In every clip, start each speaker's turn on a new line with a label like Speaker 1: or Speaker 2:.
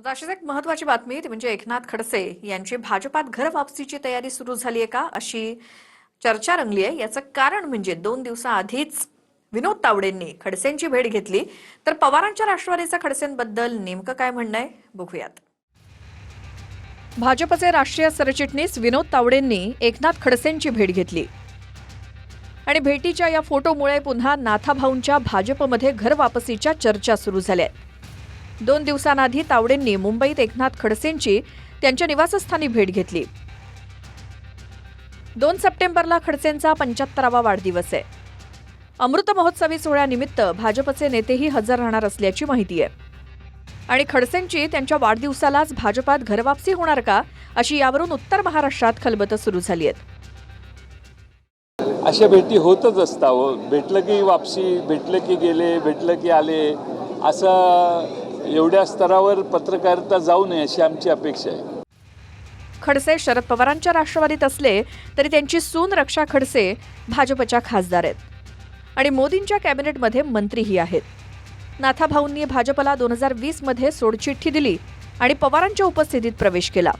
Speaker 1: आता अशीच एक महत्त्वाची बातमी ती म्हणजे एकनाथ खडसे यांची भाजपात घर वापसीची तयारी सुरू झाली आहे का अशी चर्चा रंगली आहे। याचं कारण म्हणजे 2 दिवसाआधीच विनोद तावडेंनी खडसेंची भेट घेतली। तर पवारांच्या राष्ट्रवादीचा खडसेंबद्दल नेमकं काय म्हणणं आहे बघूयात। भाजपचे राष्ट्रीय सरचिटणीस विनोद तावडेंनी एकनाथ खडसेंची भेट घेतली आणि भेटीच्या या फोटोमुळे पुन्हा नाथाभाऊंच्या भाजपमध्ये घर वापसीच्या चर्चा सुरू झाल्या आहेत। 2 दिवसांआधी तावडेंनी मुंबईत एकनाथ खडसेंची त्यांच्या निवासस्थानी भेट घेतली। 2 सप्टेंबरला खडसेंचा 75वा वाढदिवस आहे। अमृत महोत्सवी सोहळ्यानिमित्त भाजपचे नेतेही हजर राहणार असल्याची माहिती आहे आणि खडसेंची त्यांच्या वाढदिवसालाच भाजपात घरवापसी होणार का अशी यावरून उत्तर महाराष्ट्रात खलबतं सुरू झाली आहेत।
Speaker 2: अशा भेटी होतच असतात। भेटलं की वापसी, भेटलं की गेले, भेटलं की आले, असं एवढ्या स्तरावर पत्रकारिता जाऊ नये अशी आमची अपेक्षा आहे।
Speaker 1: खडसे शरद पवारांच्या राष्ट्रवादीत असले तरी त्यांची सून रक्षा खडसे भाजपच्या खासदार आहेत आणि मोदींच्या कॅबिनेटमध्ये मंत्रीही आहेत। नाथाभाऊंनी भाजपला 2020 मध्ये सोडचिठ्ठी दिली आणि पवारांच्या उपस्थितीत प्रवेश केला।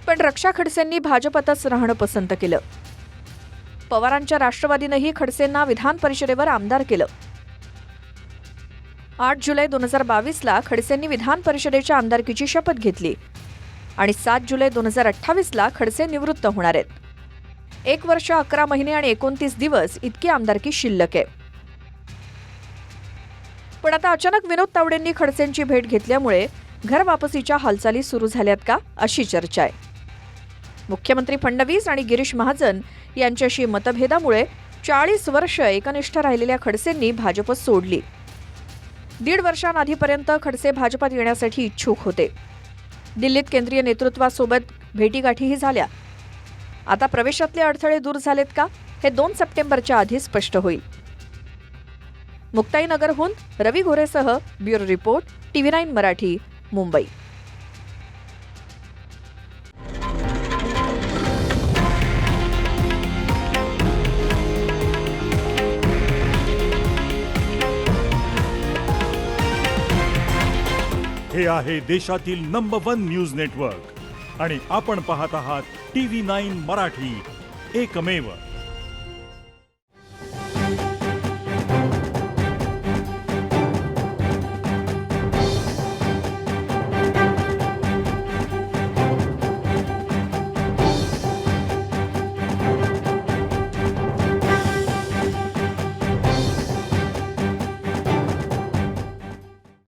Speaker 1: पण रक्षा खडसेंनी भाजपातच राहणं पसंत केलं। पवारांच्या राष्ट्रवादीनेही खडसेंना विधान परिषदेवर आमदार केलं। 8 जुलै 2022ला खडसेंनी विधान परिषदेच्या आमदारकीची शपथ घेतली आणि 7 जुलै 2028ला खडसे निवृत्त होणार आहेत। 1 वर्ष 11 महिने आणि 29 दिवस इतकी आमदारकी शिल्लक आहे। पण आता अचानक विनोद तावडेंनी खडसेंची भेट घेतल्यामुळे घर वापसीच्या हालचाली सुरू झाल्यात का अशी चर्चा आहे। मुख्यमंत्री फडणवीस आणि गिरीश महाजन यांच्याशी मतभेदामुळे 40 वर्ष एकनिष्ठ राहिलेल्या खडसेंनी भाजप सोडली। 1.5 वर्षांआधीपर्यंत खडसे भाजपात येण्यासाठी इच्छुक होते। दिल्लीत केंद्रीय नेतृत्वासोबत भेटीगाठीही झाल्या। आता प्रवेशातले अडथळे दूर झालेत का हे 2 सप्टेंबरच्या आधी स्पष्ट होईल। मुक्ताईनगरहून रवी घोरेसह bureau report TV9 Marathi, Mumbai.
Speaker 3: हे आहे देशातील नंबर 1 न्यूज नेटवर्क आणि आपण पाहत आहात TV9 मराठी, एकमेव।